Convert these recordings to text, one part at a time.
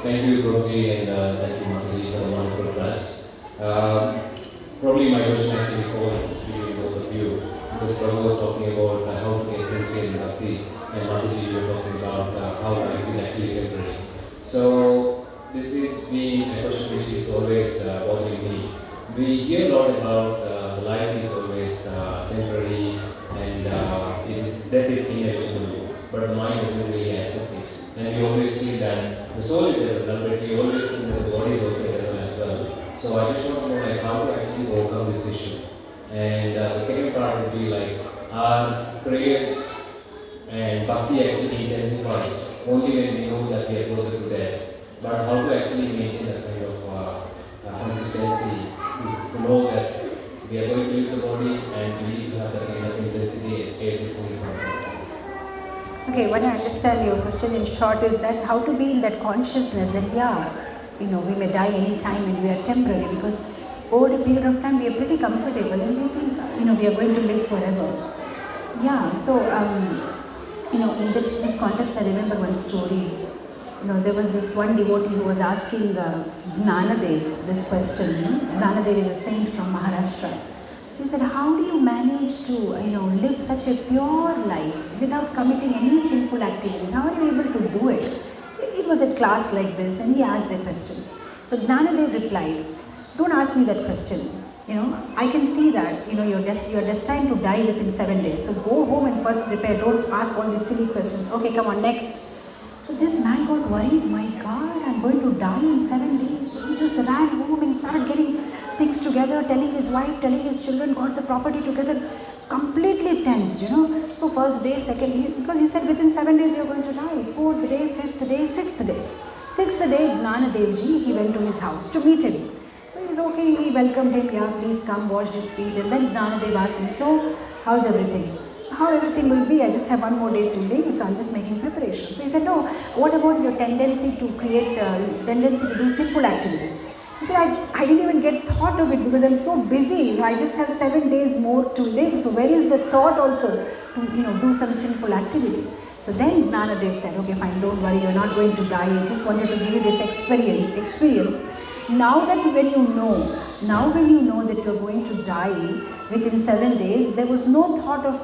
Thank you, Prabhuji, and thank you, Mataji, for the wonderful class. Probably my question actually falls to both of you, because Prabhu was talking about how to get sincere in bhakti, and Mataji, you were talking about how life is actually temporary. So, this is a question which is always bothering me. We hear a lot about life is always temporary and death is inevitable, but the mind doesn't really accept it. And we always feel that the soul is eternal, but we always think that the body is also eternal as well. So I just want to know like how to actually overcome this issue. And the second part would be like, our prayers and bhakti actually intensifies only when we know that we are closer to death. But how to actually maintain that kind of consistency to know that we are going to leave the body and we need to have that kind of intensity every single time. Okay, what I understand your question in short is that how to be in that consciousness that we may die any time and we are temporary, because over a period of time we are pretty comfortable and we think, we are going to live forever. Yeah, so, in this context I remember one story. There was this one devotee who was asking Gnanadev this question. Gnanadev is a saint from Maharashtra. So he said, how do you manage to, live such a pure life without committing any sinful activities? How are you able to do it? It was a class like this and he asked a question. So Gnanadev replied, don't ask me that question. I can see that, you're destined to die within 7 days. So go home and first prepare. Don't ask all these silly questions. Okay, come on, next. So this man got worried, my God, I'm going to die in 7 days. So he just ran home and started getting things together, telling his wife, telling his children, got the property together, completely tensed, So first day, second day, because he said within 7 days you're going to die. 4th day, 5th day, 6th day. 6th day, Gnanadevji, he went to his house to meet him. So he's okay, he welcomed him, yeah, please come wash this feet. And then Gnanadev asked him, so how's everything? How everything will be, I just have 1 more day to live, so I'm just making preparations. So he said, no, what about your tendency to tendency to do sinful activities? He said, I didn't even get thought of it because I'm so busy. I just have 7 days more to live. So where is the thought also to, do some sinful activity? So then Gnanadev said, okay, fine, don't worry, you're not going to die. I just wanted to give you this experience. Now when you know that you're going to die within 7 days, there was no thought of,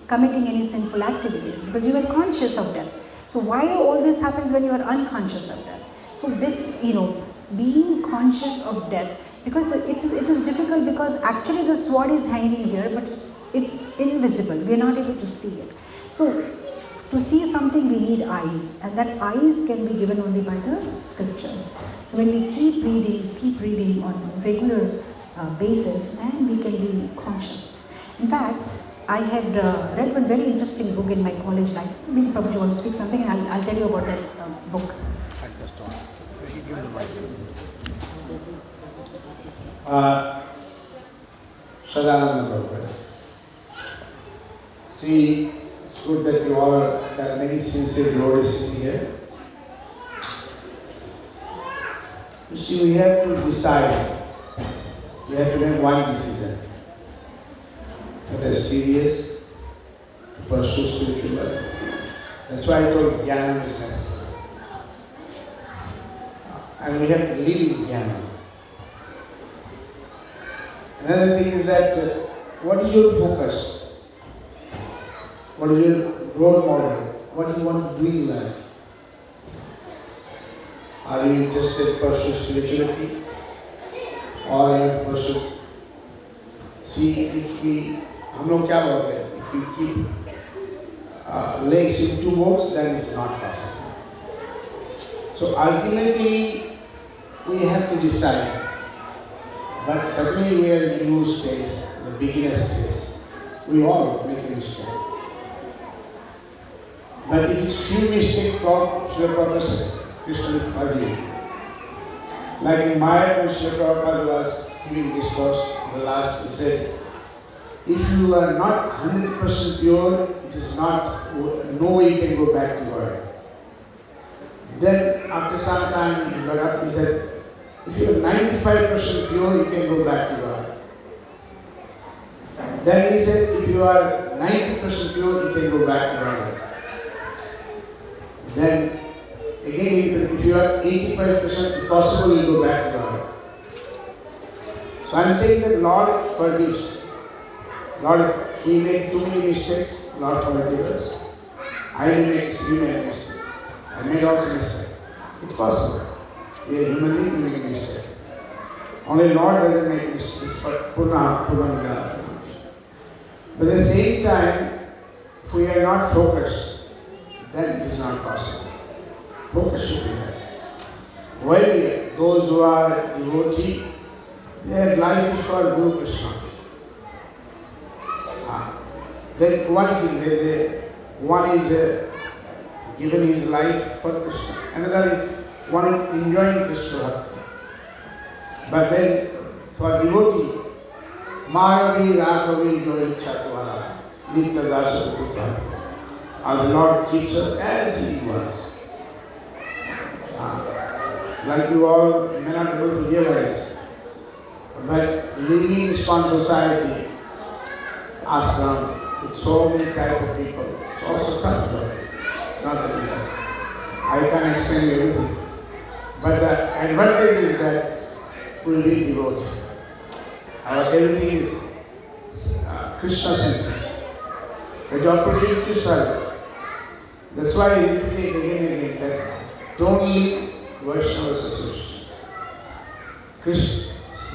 committing any sinful activities because you were conscious of death. So why all this happens when you are unconscious of death? So this, being conscious of death, because it is difficult because actually the sword is hanging here, but it's invisible. We are not able to see it. So to see something, we need eyes, and that eyes can be given only by the scriptures. So when we keep reading on a regular basis, and we can be conscious. In fact, I had read one very interesting book in my college life. Maybe Prabhuji wants to speak something, and I'll tell you about that book. Sadananda Prabhu. See, it's good that you all there are many sincere devotees here. You see, we have to decide. We have to make one decision. Whether serious to pursue spiritual life. That's why I told Jnana is necessary. And we have to live in Jnana. Another thing is that what is your focus? What is your role model? What do you want to do in life? Are you interested in pursue spirituality? Or are you pursue? See, if we keep legs in 2 boats, then it's not possible. So ultimately, we have to decide. But certainly we are in new stage, the beginner stage. We all make a mistake. But if it's few mistakes, Srila Prabhupada Krishna will forgive. Like in Maya, when Srila Prabhupada was giving discourse, the last he said, if you are not 100% pure, it is not, no way you can go back to God. Then after some time he got up, he said, if you are 95% pure, you can go back to God. Then he said, if you are 90% pure, you can go back to God. Then again, if you you are 85%, it's possible you go back to God. So I am saying that Lord forgives. Lord, we made too many mistakes, Lord forgive us. I made mistakes, you made mistakes. I made also mistakes. It's possible. We are human beings, we make mistakes. Only Lord doesn't make mistakes, but Purna. But at the same time, if we are not focused, then it is not possible. Focus should be there. While those who are devotee, their life is for Guru Krishna. Then one thing, one is giving his life for Krishna. Another is one is enjoying Krishna bhakti. But then for devotee, Maravi Rakavi Joy Chatwara, Nitya Dasa Putra. The Lord keeps us as He wants. Like you all may not be able to realize, but living in Span society, ashram, with so many type of people, it's also tough job. It's not that easy. I can't explain everything. But the advantage is that we will be devoted. Our everything is Krishna-centered. There's opportunity to serve. That's why I repeat again and again that don't leave Vaishnava association. This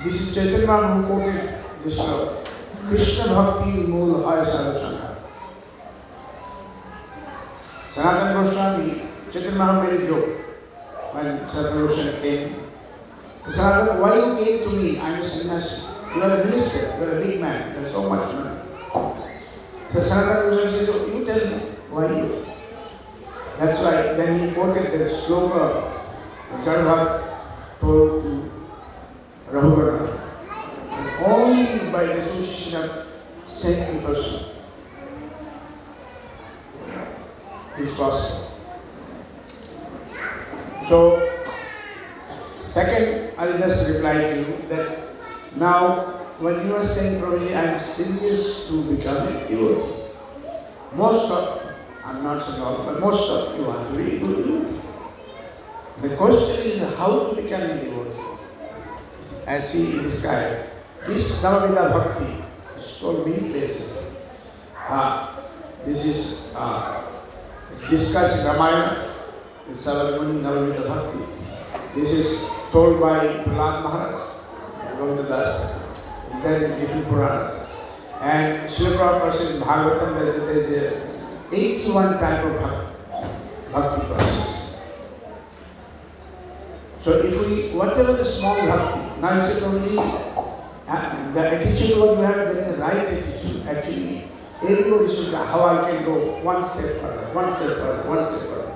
is Chaitanya Mahaprabhu who quoted this sloka. Krishna Bhakti Mool Hai Sarasana. Sanatana Goswami, Chaitanya Mahaprabhu made a joke when Sanatana came. Sanatana, why you came to me? I am a sannyasi. You are a minister, you are a big man, you have so much money. So Sanatana Goswami said, oh, you tell me, why you? That's why then he quoted the sloka Jadabhat told to Rahugana. Only by the association of saintly person is possible. So, second, I will just reply to you that now when you are saying probably I am serious to become a devotee, most of, I am not saying all, but most of you want to be a good devotee. The question is how to become a devotee. As he described, this Navamida Bhakti is told many places. This is discussed in Ramayana, in Savarmani Navamida Bhakti. This is told by Prahlad Maharaj, Govinda Das, then in different Puranas. And Srila Prabhupada said in Bhagavatam that there is 81 type of bhakti process. So if we, whatever the small bhakti, now you say only the attitude what you have, that is the right attitude. Actually, everybody should know how I can go one step further, one step further, one step further.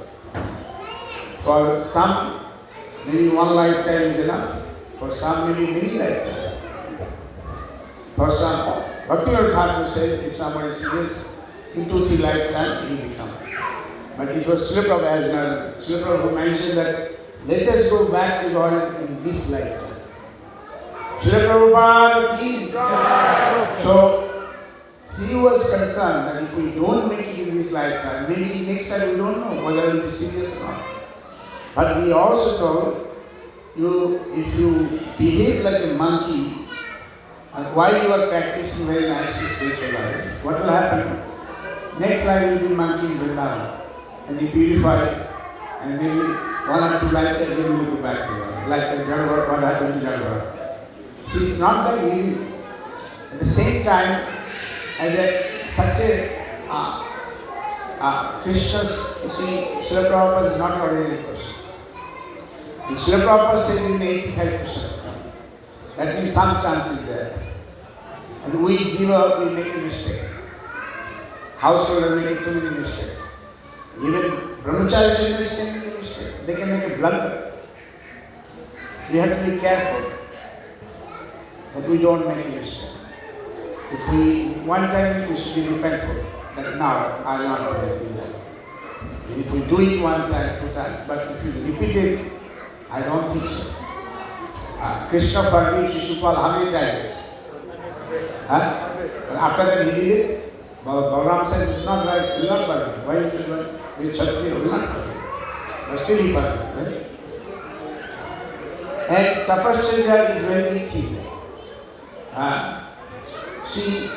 For some, maybe one lifetime is enough. For some, maybe many lifetimes. For some, Bhaktivinoda Thakur says if somebody is serious, in 2-3 lifetimes he will become. But it was Srila Prabhupada as well. Srila Prabhupada mentioned that let us go back to God in this lifetime. Srila Prabhupada ki jai. So he was concerned that if we don't make it in this lifetime, maybe next time we don't know whether it will be serious or not. But he also told you, if you behave like a monkey, and while you are practicing very nicely spiritual life, what will happen? Next life you will be monkey in Vrindavan, and you purify, and maybe 1 or 2 lifetimes again you will go back to God. Like the Jadabhat, what happened to Jadabhat. See, it's not that easy. At the same time, as such a Krishna's, you see, Srila Prabhupada is not an ordinary person. If Srila Prabhupada said in 85%, that means some chance is there. And we jiva, we make a mistake. Householder, we make too many mistakes. Even brahmacharis can make a mistake. They can make a blunder. We have to be careful that we don't make a mistake. If we, one time we should be repentful, that now I will not do that. If we do it 1 time, 2 times, but if we repeat it, I don't think so. Krishna forgives Shishupal how many times? After that he did it, Balaram said it's not right, he will not forgive. Why you should not? We Kshatriya will not forgive. But still he forgives. Right? And tapasya is very big thing. See,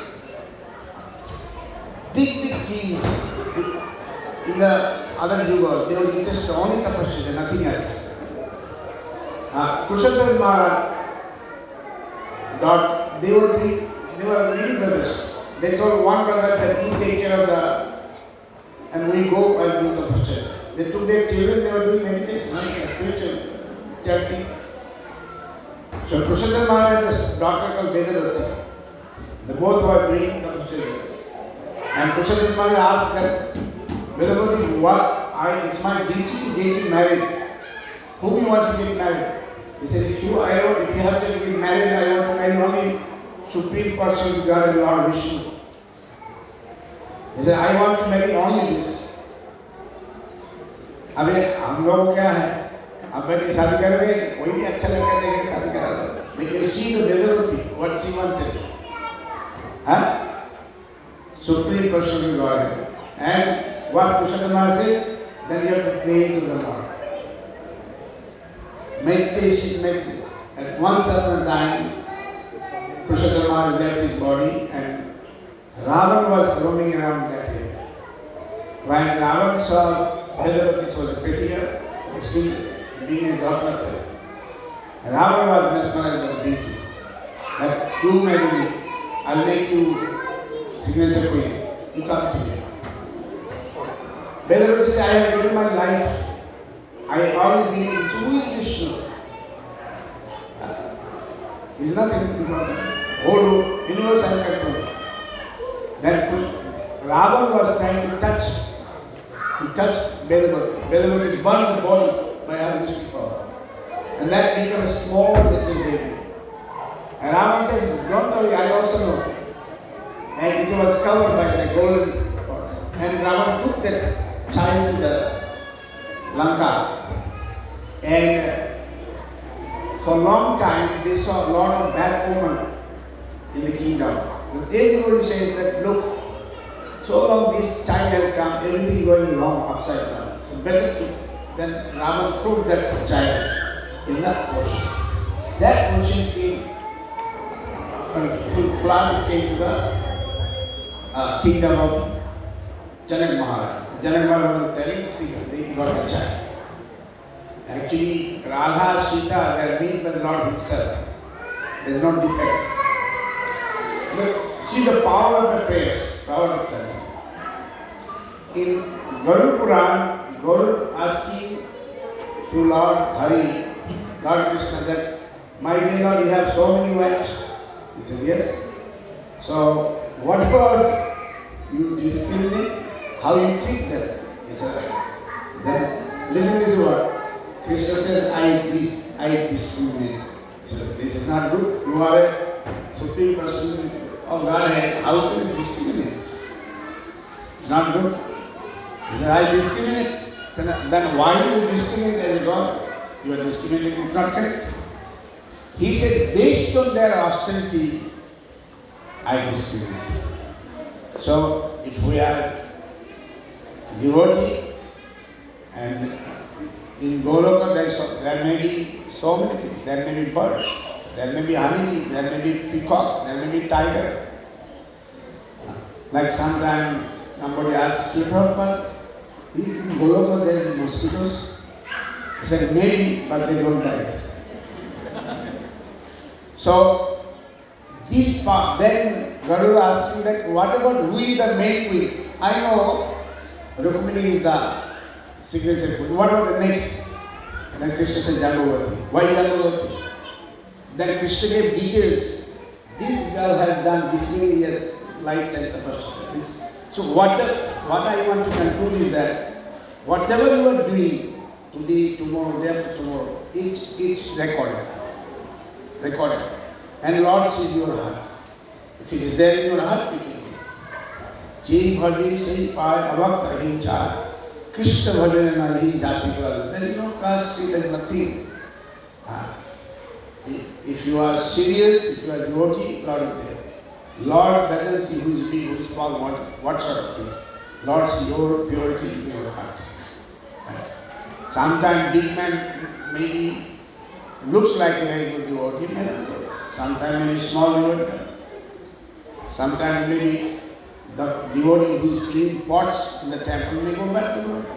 big kings in the other yuga, they were just only tapasya, nothing else. Kushagra Maharaj, they were many brothers. They told one brother that you take care of and we go and do tapasya. They took their children, they were doing meditation, spiritual chanting. So Kushagra Maharaj's daughter called Vedavati. They both were doing tapasya. And Kushagra Maharaj asked them, Vedavati, it's my duty to get you married. Whom you want to get married? He said, if you have to be married, I want to marry only Supreme Person God and Lord Vishnu. He said, I want to marry only this. अबे हम लोग क्या है अब बेटी शादी करेंगे कोई भी अच्छा लड़का देखेंगे शादी करा दो लेकिन she the Vedavati what she wanted Supreme Person of God and what Kushagra says then you have to pray to the Lord meditation at once upon a time Kushagra left his body and Ravan was roaming around that area when Ravan saw Vedavati was a prettier, still being a daughter. Ravana was mesmerized by beauty. That you marry me, I'll make you signature queen. You come to me. Vedavati said, I have given my life. I already been who is Vishnu? It's nothing important. Whole universe I can control. Then Ravana was trying to touch. He touched Vedavati. Vedavati burned the body by her mystic power. And that became a small little baby. And Ravana says, don't worry, I also know. And it was covered by the golden pot. And Ravana took that child to the Lanka. And for a long time, they saw a lot of bad women in the kingdom. Everybody says that, look, so long this child has come, everything going wrong upside down. So better then Rama threw that child in the ocean. That ocean came, through flood came to the kingdom of Janak Maharaj. Janak Maharaj was telling the secret, he got a child. Actually, Radha, Sita, they are made by the Lord Himself. There is no defect. But see the power of the prayers, power of prayer. In Garuda Puran, Garuda asking to Lord Hare, Lord Krishna, that my dear Lord, you have so many wives. He said, yes. So, what about you discriminate? How you treat them? He said, then listen to this word. Krishna said, I discriminate. He said, this is not good. You are a supreme person of Godhead. How can you discriminate? It's not good. He said, I discriminate. So then why do you discriminate as a God? You are discriminating, it's not correct. He said, based on their austerity, I discriminate. So if we are devotee and in Goloka there may be so many things. There may be birds, there may be honeybee, there may be peacock, there may be tiger. Like sometimes somebody asks you, Prabhupada, is in Goloka there are mosquitoes? He said, maybe, but they don't bite. So, this part, then Garuda asking that, what about who is the main queen? I know Rukmini is the signature queen. What about the next? Then Krishna said, Jambavati. Why Jambavati? Then Krishna gave details. This girl has done this many years, lifetime tapasya. So what I want to conclude is that whatever you are doing, today, tomorrow, day after tomorrow, each recorded. And Lord sees your heart. If it is there in your heart, you can get it. Ji bhaji se pai avak ahi cha. Krishna bhajan nahi jati kal. There is no caste, there is nothing. If you are serious, if you are devotee, Lord is there. Lord doesn't see who is big, who is small, what sort of thing. Lord sees your purity in your heart. Sometimes big man may be looks like a very good devotee, sometimes maybe small devotee, sometimes maybe the devotee who is cleaning pots in the temple may go back to devotee.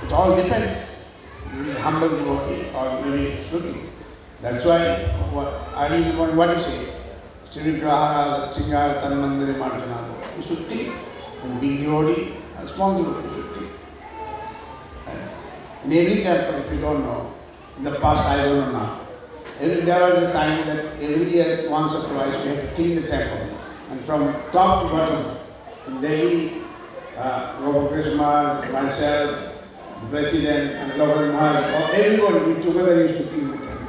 It all depends. He is a humble devotee or maybe shooting. That's why, what do you say? Sri Grahara, Singha, Tanmandiri, Marjana. You should think. And big devotee, a small devotee, you should think. In every temple, if you don't know, in the past I don't know now. There was a time that every year, once or twice, we had to clean the temple. And from top to bottom, in Delhi, Prabhu Krishna, myself, the president, and Lord Maharaj, everybody, we together used to clean the temple.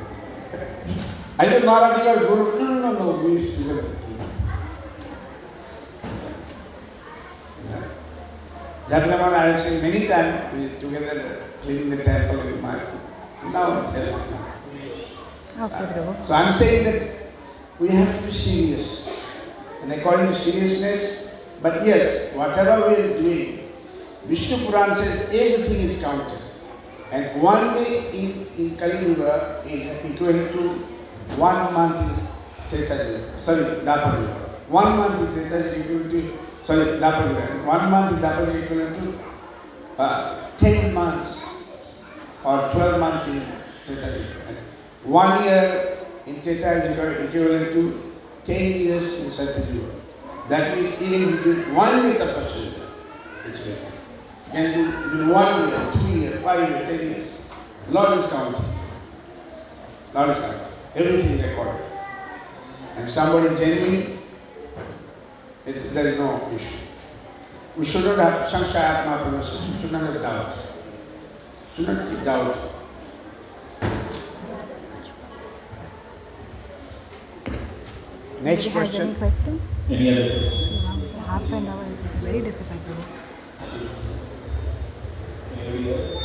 I said, Maharaj, you are Guru. No, we used to together. Jatnaman, I have seen many times, we together cleaning the temple in my. Now it's there. Okay, Prabhu. So I'm saying that we have to be serious. And according to seriousness, but yes, whatever we are doing, Vishnu Puran says everything is counted. And one day in Kali Yuga is equal to 1 month is Treta Yuga. Sorry, Dapar Yuga. 1 month is Treta Yuga equal to, sorry, Dapar Yuga. 1 month is Dapar Yuga equal to 10 months or 12 months in Treta Yuga. 1 year in Treta Yuga equivalent to 10 years in Satya Yuga. That means even if you do 1 day tapasya, it's better. You can do in 1 year, 2 years, 5 years, 10 years. Lord is counting. Lord is counting. Everything is recorded. And somebody genuine, there is no issue. We should not have Sanshayatma Pranasya. We should not have doubt. We should not keep doubt. Next Do you have any question. question? Any other questions? It's half an hour. It's very difficult. Anybody else?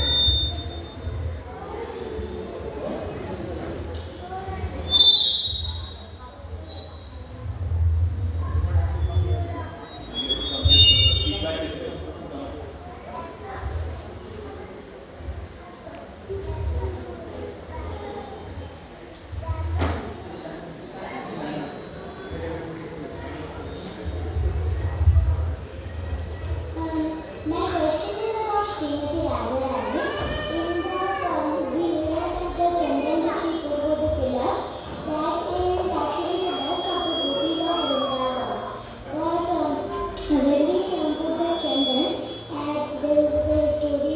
My question is about Srimati Radharani. In the we read that the chandan which we put over the pillar, that is actually the dust of the gopis of Vrindavan. But when we put the chandan, there is the story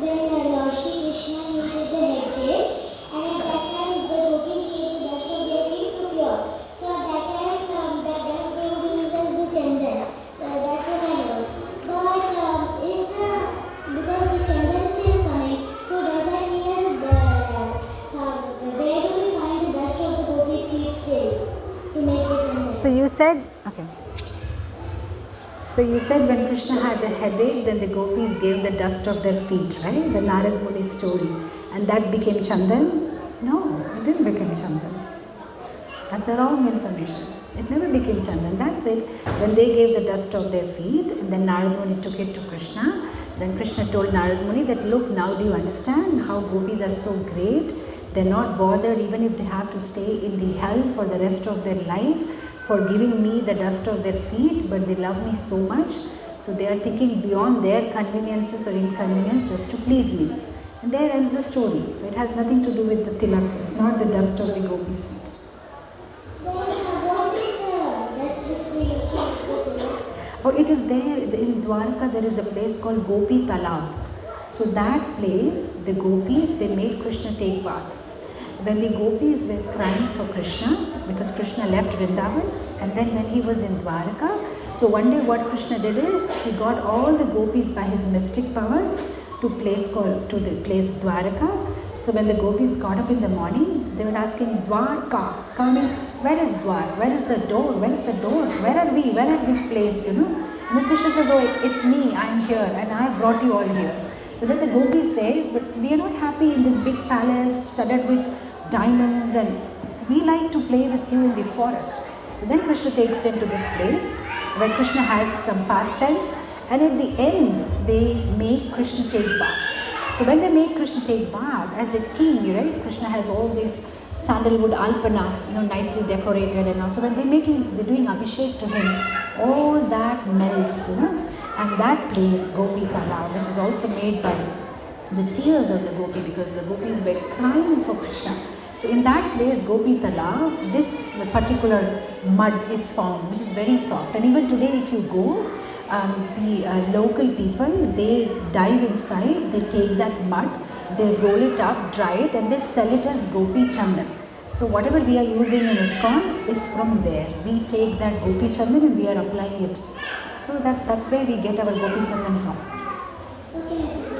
when Lord Shri Krishna needed the headpiece, and at that time the gopis gave the dust of their feet to pure. So at that time, that dust they would use as the chandan. That's what I heard. But because the chandan is still coming, so does that mean where do we find the dust of the gopis' feet still to make the chandan? So you said, okay. So you said when Krishna had a headache, then the gopis gave the dust of their feet, right? The Narad Muni story. And that became Chandan? No, it didn't become Chandan. That's a wrong information. It never became Chandan. That's it. When they gave the dust of their feet, and then Narad Muni took it to Krishna, then Krishna told Narad Muni that, look, now do you understand how gopis are so great? They're not bothered even if they have to stay in the hell for the rest of their life for giving me the dust of their feet, but they love me so much. So they are thinking beyond their conveniences or inconvenience just to please me. And there ends the story. So it has nothing to do with the tilak. It's not the dust of the gopis' feet. Then what is the dust which they use to put the pillar? Oh, it is there. In Dwarka, there is a place called Gopi Talab. So that place, the gopis, they made Krishna take bath. When the gopis were crying for Krishna, because Krishna left Vrindavan, and then when he was in Dwarka, so one day what Krishna did is, he got all the gopis by his mystic power to the place Dwarka. So when the gopis got up in the morning, they were asking, Dwarka, means, where is Dwar? Where is the door? Where is the door? Where are we? Where at this place, And then Krishna says, oh, it's me, I am here, and I have brought you all here. So then the gopis says, but we are not happy in this big palace studded with diamonds, and we like to play with you in the forest. So then Krishna takes them to this place where Krishna has some pastimes, And at the end, they make Krishna take bath. So when they make Krishna take bath, as a king, right, Krishna has all this sandalwood alpana, nicely decorated, and also when they're doing Abhishek to him, all that melts, and that place, Gopi Talab, which is also made by the tears of the Gopi, because the gopis were crying for Krishna. So in that place, Gopi Talab, this particular mud is found, which is very soft. And even today, if you go, the local people, they dive inside, they take that mud, they roll it up, dry it, and they sell it as Gopi Chandan. So whatever we are using in ISKCON is from there. We take that Gopi Chandan and we are applying it. So that's where we get our Gopi Chandan from.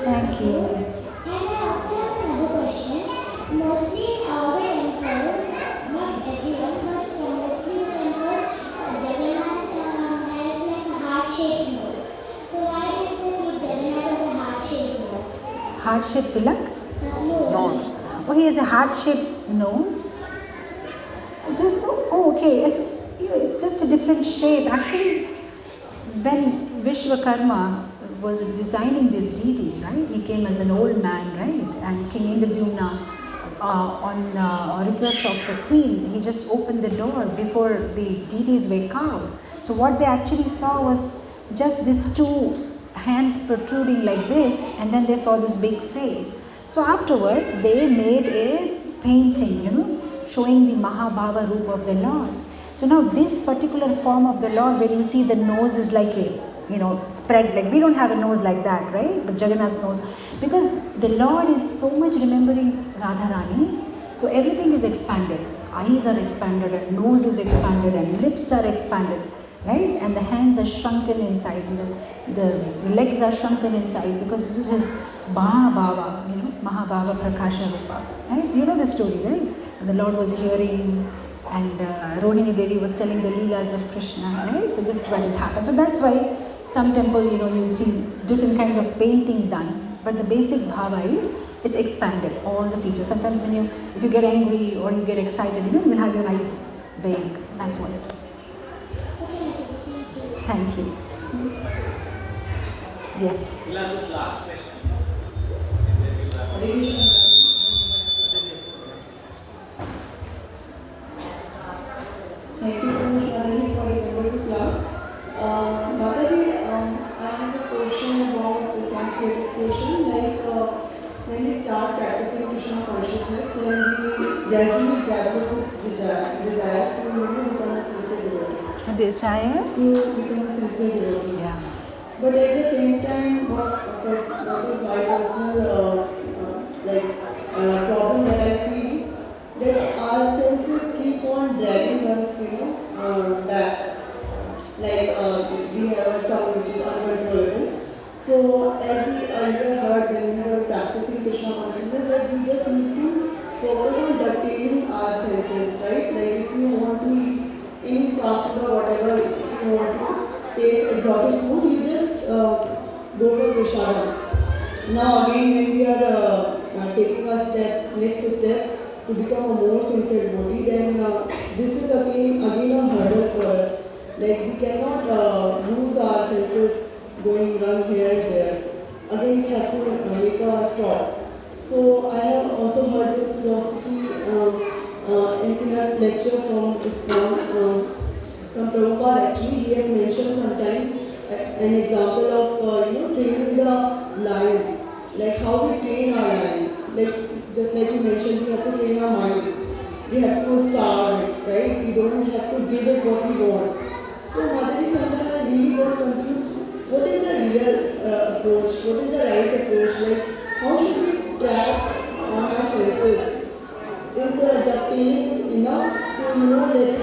Thank you. And I also have another question. Mostly all the temples, not everyone, but mostly the temples, Jagannath has like a heart-shaped nose. So why did they keep Jagannath as a heart-shaped nose? Heart-shaped tilak? No. Oh, he has a heart-shaped nose. Okay. It's just a different shape. Actually, when Vishwakarma was designing these deities, right? He came as an old man, right? And King Indradyumna, on request of the queen, he just opened the door before the deities were carved. So what they actually saw was just these two hands protruding like this, and then they saw this big face. So afterwards, they made a painting, showing the Mahabhava Roop of the Lord. So now this particular form of the Lord, where you see the nose is like a, spread, like we don't have a nose like that, right? But Jagannath's nose, because the Lord is so much remembering Radharani, so everything is expanded. Eyes are expanded, and nose is expanded, and lips are expanded, right? And the hands are shrunken inside, and the legs are shrunken inside, because this is his Mahabhava, Mahabhava Prakasha Rupa. Right? So you know the story, right? And the Lord was hearing, and Rohini Devi was telling the Leelas of Krishna, right? So this is when it happened. So that's why some temple, you'll see different kind of painting done. But the basic bhava is, it's expanded, all the features. Sometimes if you get angry or you get excited, you will have your eyes big. That's what it is. Thank you. Yes. We'll have this last question. Thank you so much, Mataji, for the wonderful class. Mataji, I have a question about the Sanskrit question. Like, when we start practicing Krishna consciousness, then we gradually develop this desire to become a sincere devotee. A desire? To become a sincere devotee. Yeah. But at the same time, what is my personal problem that I feel, that our senses keep on dragging us, back. Like we have a tongue which is uncontrollable. So as we earlier heard when we were practicing Krishna consciousness, that we just need to focus on detailing our senses, right? Like if you want to eat any fast food or whatever, if you want to taste exotic food, you just go to Prashadam. Now again, when we are taking a next step to become a more sincere devotee, then this is again a hurdle for us. Like we cannot lose our senses going run here and there. Again, we have to make a stop. So I have also heard this philosophy in a lecture from ISKCON. From Prabhupada, actually, he has mentioned sometime an example of training the lion, like how we train our lion. Like just like you mentioned, we have to train our mind. We have to starve it, right? We don't have to give it what we want. So Mataji, sometimes I really got confused. What is the real approach? What is the right approach? Like how should we track on our senses? Is the training enough to let it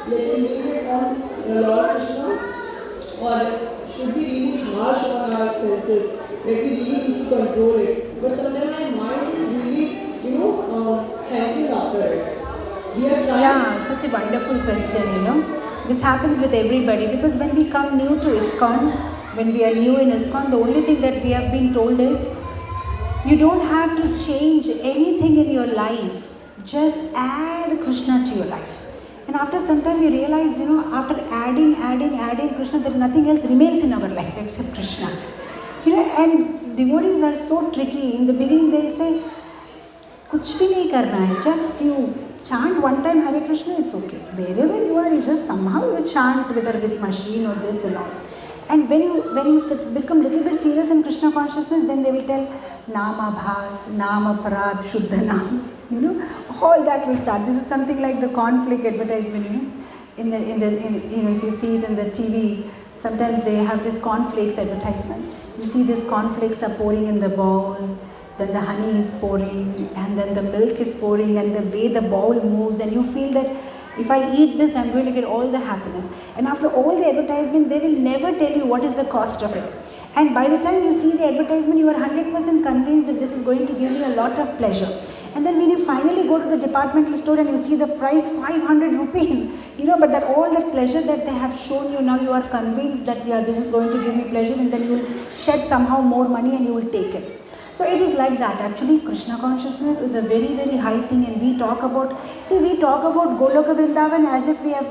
leave it on Lord Krishna, or should we really harsh on our senses? That we really need to control it. But sometimes my mind is really, hankering after it. We are trying. Yeah, such a wonderful question, This happens with everybody, because when we come new to ISKCON, when we are new in ISKCON, the only thing that we have been told is, you don't have to change anything in your life. Just add Krishna to your life. And after some time we realize, after adding Krishna, there is nothing else remains in our life except Krishna. And devotees are so tricky. In the beginning they will say, kuch bhi nahi karna hai, just you chant one time Hare Krishna, it's okay. Wherever you are, you just somehow you chant, whether with machine or this and all. And when you become little bit serious in Krishna consciousness, then they will tell Nama Bhas, Nama Parad, Shuddha Nam. All that will start. This is something like the cornflake advertisement. If you see it in the TV, sometimes they have this cornflakes advertisement. You see these cornflakes are pouring in the bowl, then the honey is pouring, and then the milk is pouring, and the way the bowl moves, and you feel that if I eat this, I'm going to get all the happiness. And after all the advertisement, they will never tell you what is the cost of it. And by the time you see the advertisement, you are 100% convinced that this is going to give you a lot of pleasure. And then when you finally go to the departmental store and you see the price 500 rupees, but that all that pleasure that they have shown you, now you are convinced that this is going to give you pleasure, and then you will shed somehow more money and you will take it. So it is like that. Actually, Krishna consciousness is a very, very high thing, and we talk about Goloka Vrindavan as if we have,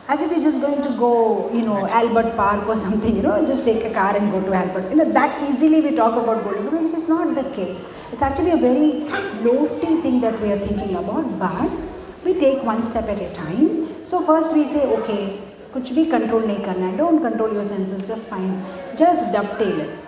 as if we're just going to go, Albert Park or something, just take a car and go to Albert. That easily we talk about Goloka, which is not the case. It's actually a very lofty thing that we are thinking about, but we take one step at a time. So first we say, okay, kuch bhi control nahi karna hai, don't control your senses, just fine, just dovetail it.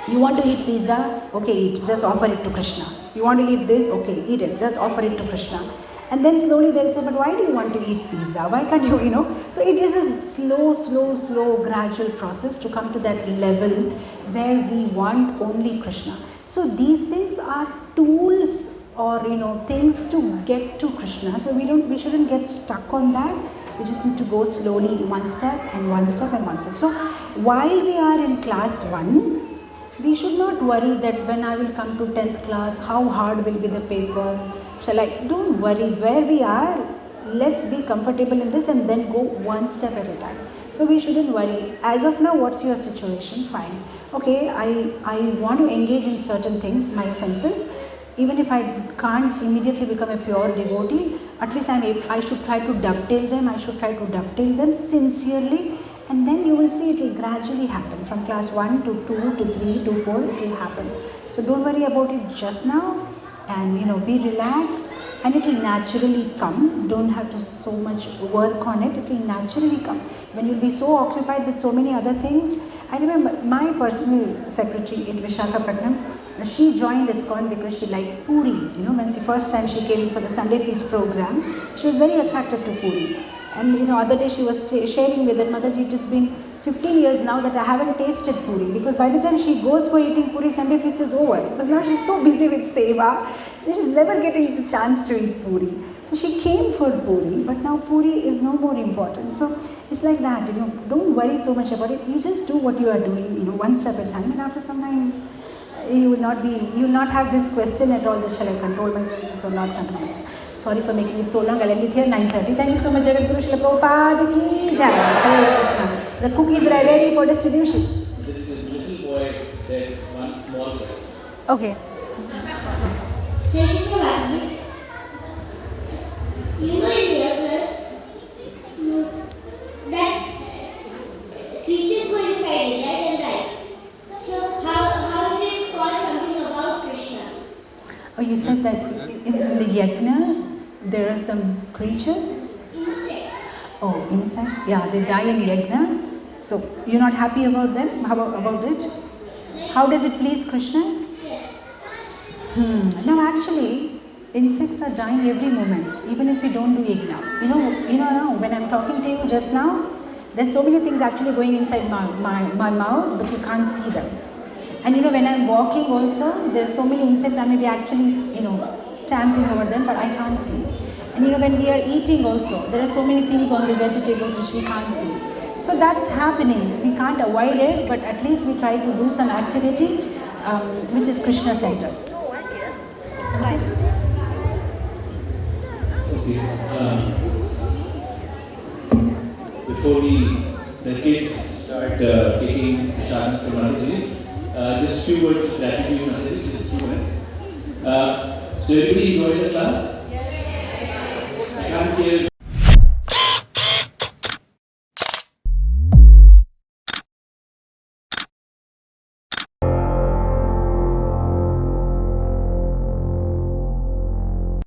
You want to eat pizza? Okay, eat, just offer it to Krishna. You want to eat this? Okay, eat it, just offer it to Krishna. And then slowly they'll say, but why do you want to eat pizza? Why can't you, So it is a slow, gradual process to come to that level where we want only Krishna. So these things are tools or, things to get to Krishna. So we shouldn't get stuck on that. We just need to go slowly, one step and one step and one step. So while we are in class 1, we should not worry that when I will come to 10th class, how hard will be the paper? Don't worry, where we are, let's be comfortable in this and then go one step at a time. So we shouldn't worry. As of now, what's your situation? Fine. Okay, I want to engage in certain things, my senses. Even if I can't immediately become a pure devotee, at least I should try to dovetail them. I should try to dovetail them sincerely. And then you will see it will gradually happen. From class 1 to 2 to 3 to 4, it will happen. So don't worry about it just now, and be relaxed, and it will naturally come. Don't have to so much work on it. It will naturally come. When you'll be so occupied with so many other things. I remember my personal secretary in Visakhapatnam, she joined ISKCON because she liked Puri. When the first time she came for the Sunday Feast program, she was very attracted to Puri. And other day she was sharing with it, Mataji, it has been 15 years now that I haven't tasted Puri, because by the time she goes for eating Puri, Sunday Feast is over. Because now she's so busy with Seva, that she's never getting the chance to eat Puri. So she came for Puri, but now Puri is no more important. So it's like that, don't worry so much about it. You just do what you are doing, one step at a time, and after some time, you will not have this question at all that shall I control my senses or not control myself. Sorry for making it so long. I'll end it here 9:30. Thank you so much, Jagat Guru Srila Prabhupada ki jai. Hare Krishna. The cookies are ready for distribution. This little boy said one small question. Okay. Hare Krishna Mataji. In universe, that creatures go inside it, right and right. So how is it called something about Krishna? Oh, you said that in the yajnas there are some creatures? Insects. Oh, insects? Yeah, they die in yajna. So you're not happy about them? How about it? How does it please Krishna? Yes. Now actually, insects are dying every moment, even if we don't do yajna. Now when I'm talking to you just now, there's so many things actually going inside my mouth, but you can't see them. And when I'm walking also, there's so many insects, I may be actually, stamping over them, but I can't see. And when we are eating also, there are so many things on the vegetables which we can't see. So that's happening. We can't avoid it, but at least we try to do some activity which is Krishna centered. Okay. Before the kids start taking Prashad from Mataji, just few words of gratitude, Mataji, just 2 minutes. So everybody enjoyed the class? I can't hear